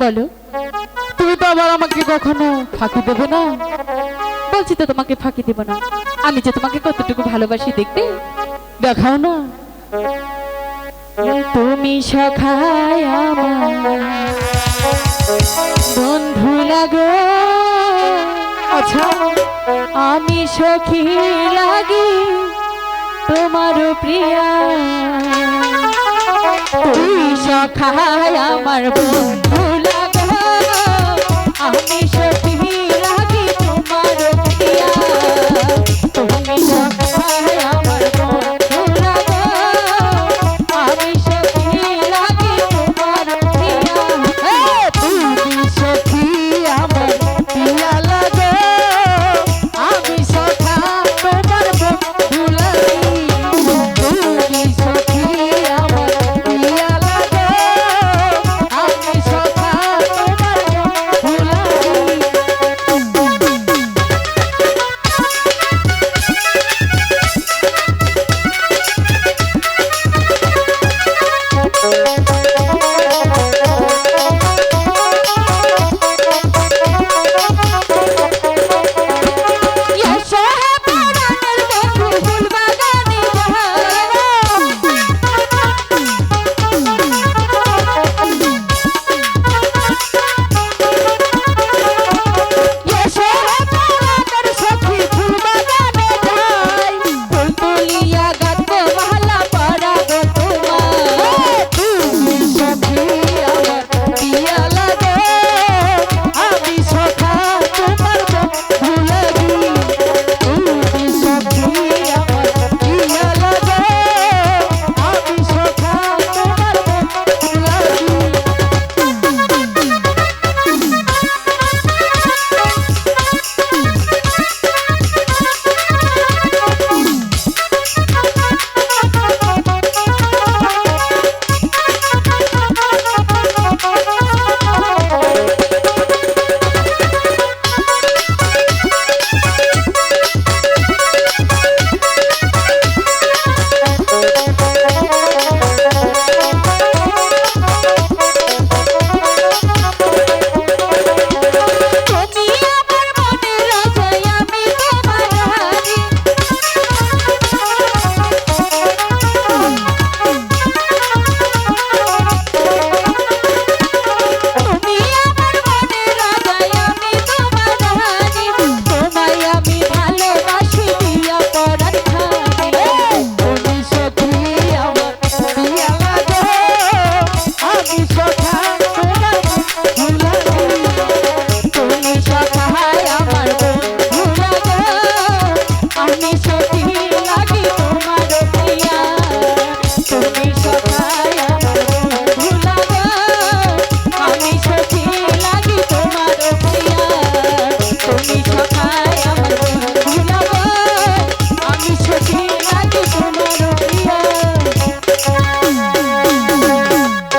বলো, তুমি তো আবার আমাকে কখনো ফাঁকি দেবে না। বলছি তো তোমাকে ফাঁকি দেব না। আমি যে তোমাকে কতটুকু ভালোবাসি দেখবে। দেখাও না। তুমি সখায় আমার বন্ধু লাগো, আচ্ছা, আমি সখী লাগি তোমারও প্রিয়া। তুমি সখায় আমার বন্ধু